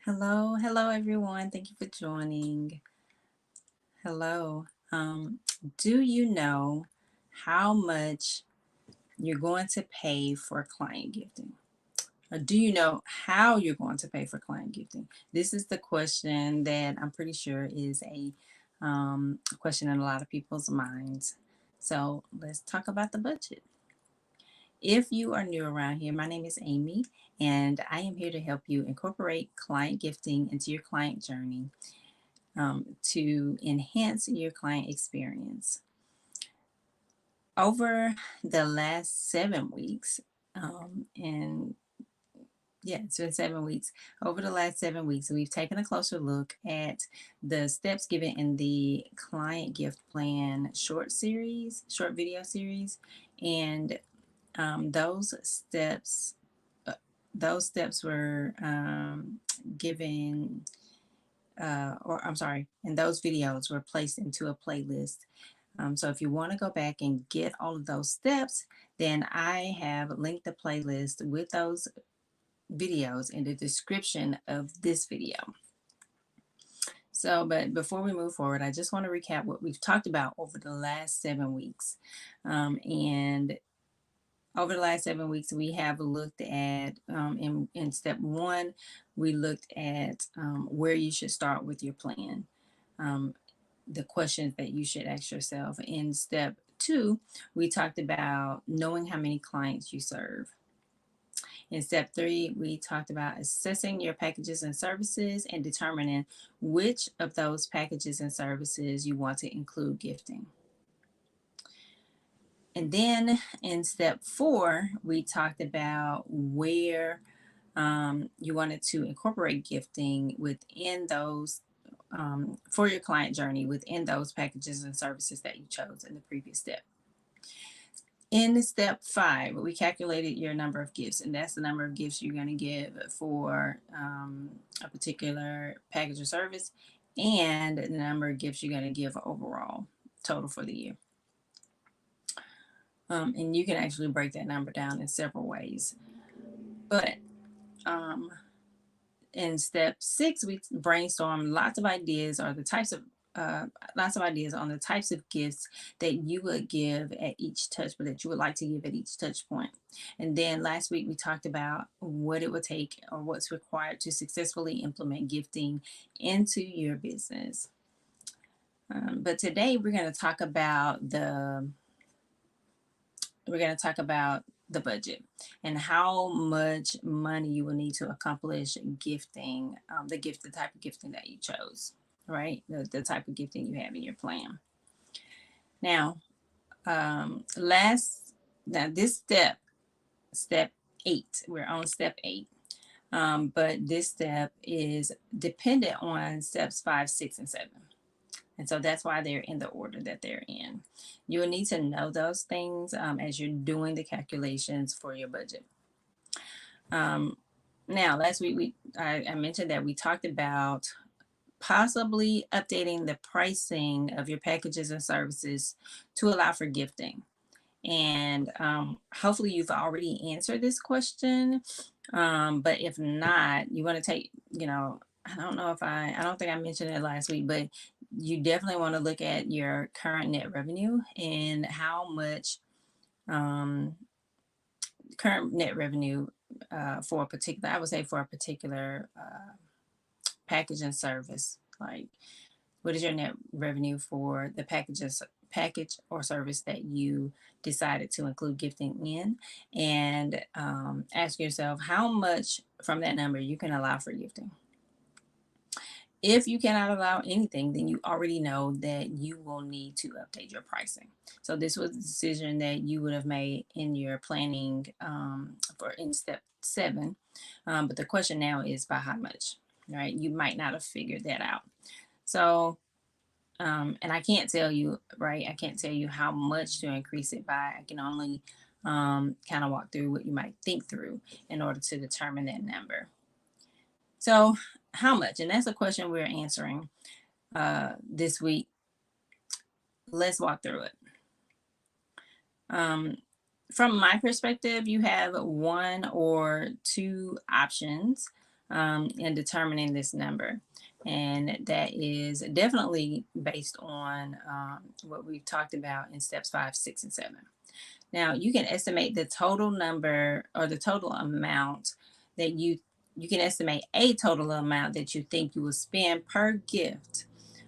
Hello everyone. Thank you for joining. Hello. Do you know how much you're going to pay for client gifting? Or do you know how you're going to pay for client gifting? This is the question that I'm pretty sure is a question in a lot of people's minds. So let's talk about the budget. If you are new around here, my name is Amy, and I am here to help you incorporate client gifting into your client journey to enhance your client experience. Over the last 7 weeks, and yeah, it's been 7 weeks. Over the last 7 weeks, we've taken a closer look at the steps given in the client gift plan short video series, and those steps. uh, Those steps were given or I'm sorry, and those videos were placed into a playlist. So if you want to go back and get all of those steps, then I have linked the playlist with those videos in the description of this video. So, but before we move forward, I just want to recap what we've talked about over the last 7 weeks. And over the last 7 weeks, we have looked at, in step one, we looked at where you should start with your plan. Um, the questions that you should ask yourself. In step two, we talked about knowing how many clients you serve. In step three, we talked about assessing your packages and services and determining which of those packages and services you want to include gifting. And then in step four, we talked about where you wanted to incorporate gifting within those for your client journey within those packages and services that you chose in the previous step. In step five, we calculated your number of gifts, and that's the number of gifts you're going to give for a particular package or service, and the number of gifts you're going to give overall total for the year. And you can actually break that number down in several ways. But um, in step six, we brainstormed lots of ideas on the types of gifts that you would give at each touch, but that you would like to give at each touch point. And then last week we talked about what it would take or what's required to successfully implement gifting into your business. But today we're going to talk about the budget and how much money you will need to accomplish gifting, the type of gifting that you chose, right? The type of gifting you have in your plan. Now, now this step eight, we're on step eight. But this step is dependent on steps five, six, and seven. And so that's why they're in the order that they're in. You will need to know those things as you're doing the calculations for your budget. Now, last week I mentioned that we talked about possibly updating the pricing of your packages and services to allow for gifting. And hopefully you've already answered this question. But if not, you want to take, I don't think I mentioned it last week, but you definitely want to look at your current net revenue and how much current net revenue for a particular, I would say for a particular package and service. Like, what is your net revenue for the package or service that you decided to include gifting in? And ask yourself how much from that number you can allow for gifting. If you cannot allow anything, then you already know that you will need to update your pricing. So this was a decision that you would have made in your planning for in step seven. But the question now is by how much, right? You might not have figured that out. So, and I can't tell you, right? I can't tell you how much to increase it by. I can only kind of walk through what you might think through in order to determine that number. So, how much? And that's a question we're answering this week. Let's walk through it. From my perspective, you have one or two options in determining this number. And that is definitely based on what we've talked about in steps 5, 6, and 7. Now, you can estimate the total number or the total amount that you can estimate a total amount that you think you will spend per gift,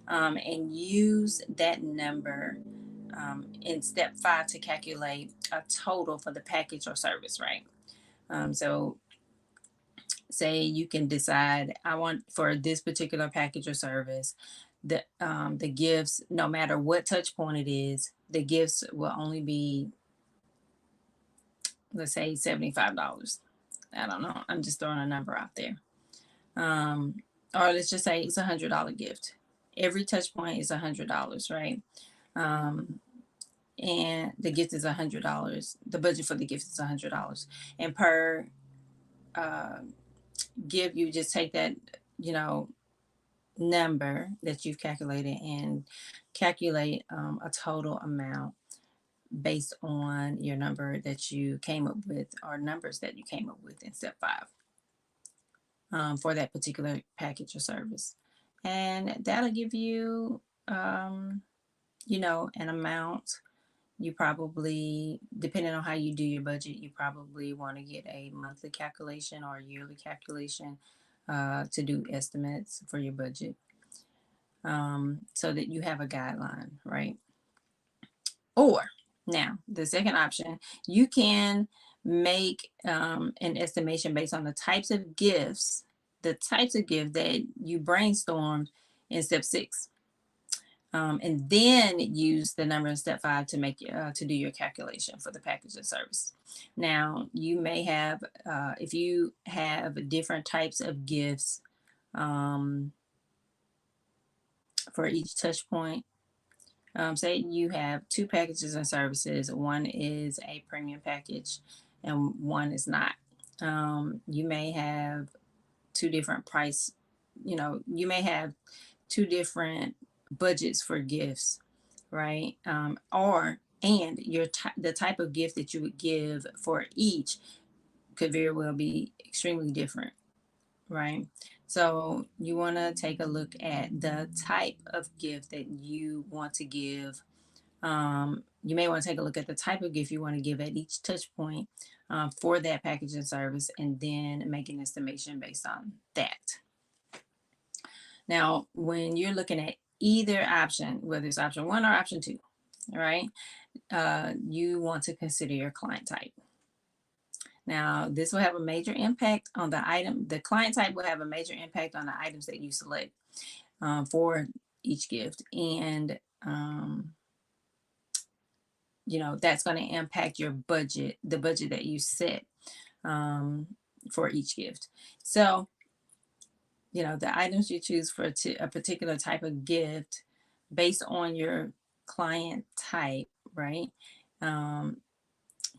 and use that number in step 5 to calculate a total for the package or service, right? So say you can decide, I want for this particular package or service, the gifts, no matter what touch point it is, the gifts will only be, let's say, $75. I don't know, I'm just throwing a number out there. Or let's just say it's $100 gift. Every touch point is $100, right? And the gift is $100. The budget for the gift is $100, and per uh, gift, you just take that, you know, number that you've calculated and calculate a total amount based on your number that you came up with, or numbers that you came up with in step 5, for that particular package or service. And that'll give you, you know, an amount. You probably, depending on how you do your budget, you probably want to get a monthly calculation or a yearly calculation to do estimates for your budget, so that you have a guideline, right? Or now, the second option, you can make an estimation based on the types of gifts, that you brainstormed in step 6. And then use the number in step 5 to make to do your calculation for the package of service. Now, you may have, if you have different types of gifts for each touch point. Say you have 2 packages and services. One is a premium package and one is not. You may have 2 different price, you may have 2 different budgets for gifts, right? And the type of gift that you would give for each could very well be extremely different, right? So you want to take a look at the type of gift that you want to give. You may want to take a look at the type of gift you want to give at each touch point for that package and service, and then make an estimation based on that. Now, when you're looking at either option, whether it's option 1 or option 2, right, you want to consider your client type. Now, this will have a major impact on the item. The client type will have a major impact on the items that you select for each gift. And, that's going to impact your budget, the budget that you set for each gift. So, the items you choose for a particular type of gift based on your client type, right?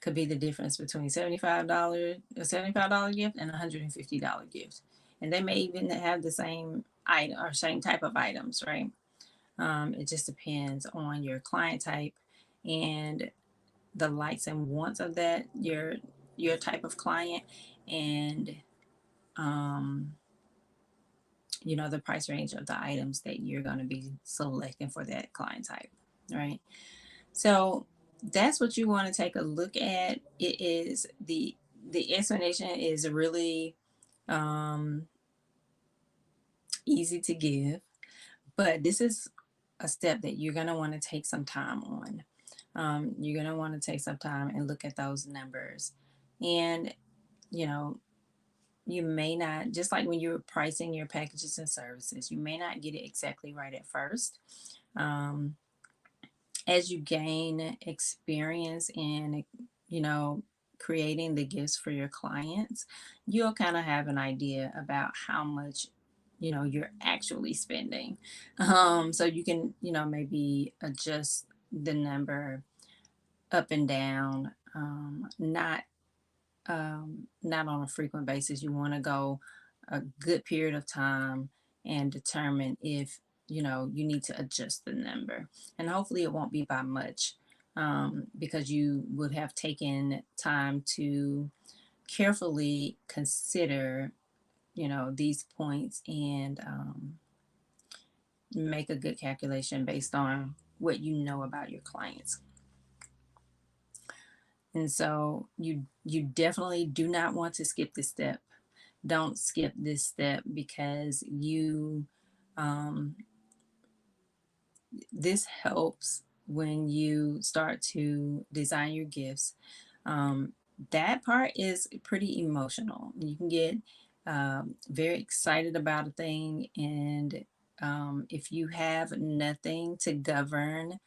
Could be the difference between a $75 gift and a $150 gift. And they may even have the same item or same type of items, right? It just depends on your client type and the likes and wants of that, your type of client, and the price range of the items that you're going to be selecting for that client type, right? So that's what you want to take a look at. It is the explanation is really easy to give, but this is a step that you're going to want to take some time on. You're going to want to take some time and look at those numbers. And, you may not, just like when you're pricing your packages and services, you may not get it exactly right at first. As you gain experience in, creating the gifts for your clients, you'll kind of have an idea about how much, you're actually spending. So you can, maybe adjust the number up and down, not on a frequent basis. You want to go a good period of time and determine if you need to adjust the number, and hopefully it won't be by much, because you would have taken time to carefully consider these points and make a good calculation based on what you know about your clients. And so you definitely do not want to skip this step. Don't skip this step because um, this helps when you start to design your gifts. Um, that part is pretty emotional. You can get very excited about a thing, and if you have nothing to govern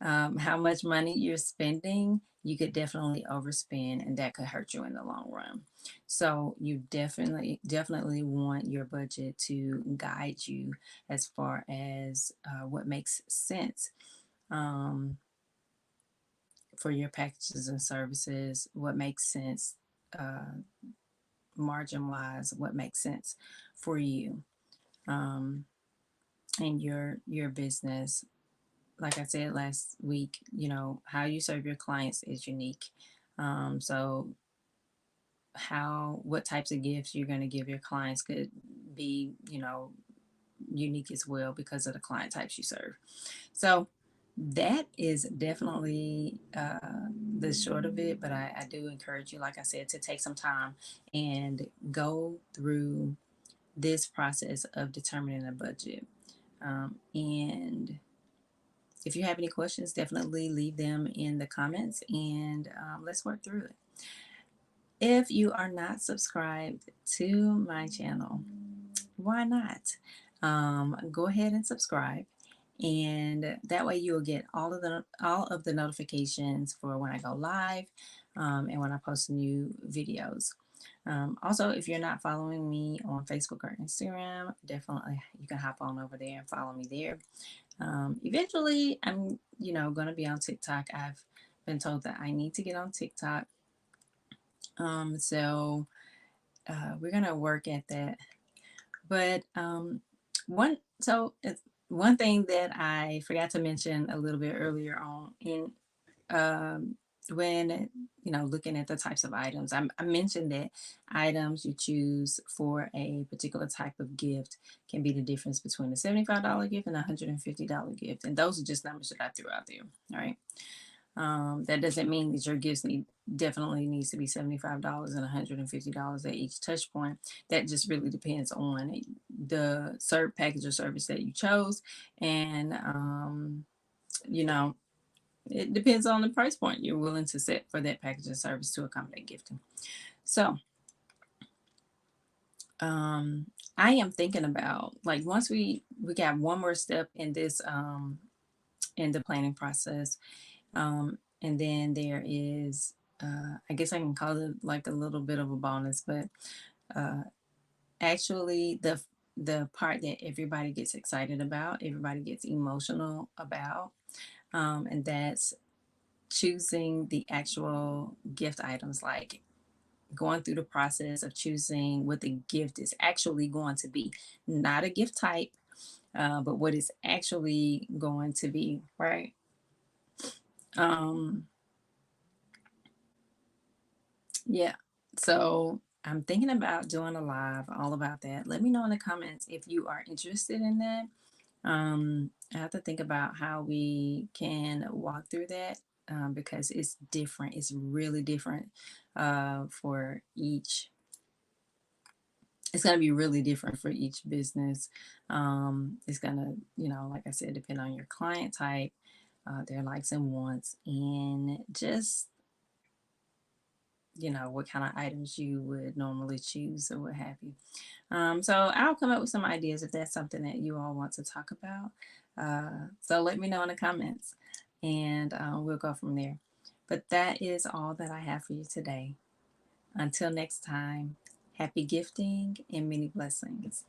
how much money you're spending, you could definitely overspend, and that could hurt you in the long run. So you definitely want your budget to guide you as far as what makes sense um, for your packages and services, what makes sense uh, margin wise, what makes sense for you um, and your business. Like I said last week, how you serve your clients is unique. So what types of gifts you're going to give your clients could be, unique as well because of the client types you serve. So that is definitely the short of it, but I do encourage you, like I said, to take some time and go through this process of determining a budget. And if you have any questions, definitely leave them in the comments and let's work through it. If you are not subscribed to my channel, why not? Go ahead and subscribe, and that way you will get all of the notifications for when I go live and when I post new videos. Also, if you're not following me on Facebook or Instagram, definitely you can hop on over there and follow me there. Eventually, I'm going to be on TikTok. I've been told that I need to get on TikTok. So we're gonna work at that. But one so it's one thing that I forgot to mention a little bit earlier on in when looking at the types of items, I mentioned that items you choose for a particular type of gift can be the difference between a $75 gift and a $150 gift, and those are just numbers that I threw out there. All right. That doesn't mean that your gifts definitely needs to be $75 and $150 at each touch point. That just really depends on the package or service that you chose. And, it depends on the price point you're willing to set for that package or service to accommodate gifting. So, I am thinking about, like, once we got one more step in this, in the planning process. And then there is, I guess I can call it like a little bit of a bonus, but uh, actually the part that everybody gets excited about, everybody gets emotional about, and that's choosing the actual gift items, like going through the process of choosing what the gift is actually going to be, not a gift type, but what it's actually going to be, right? Um, Yeah. So I'm thinking about doing a live all about that. Let me know in the comments if you are interested in that. I have to think about how we can walk through that because it's different. It's really different for each. It's going to be really different for each business. It's going to, like I said, depend on your client type, their likes and wants, and just what kind of items you would normally choose or what have you. So I'll come up with some ideas if that's something that you all want to talk about. So let me know in the comments and we'll go from there. But that is all that I have for you today. Until next time, happy gifting and many blessings.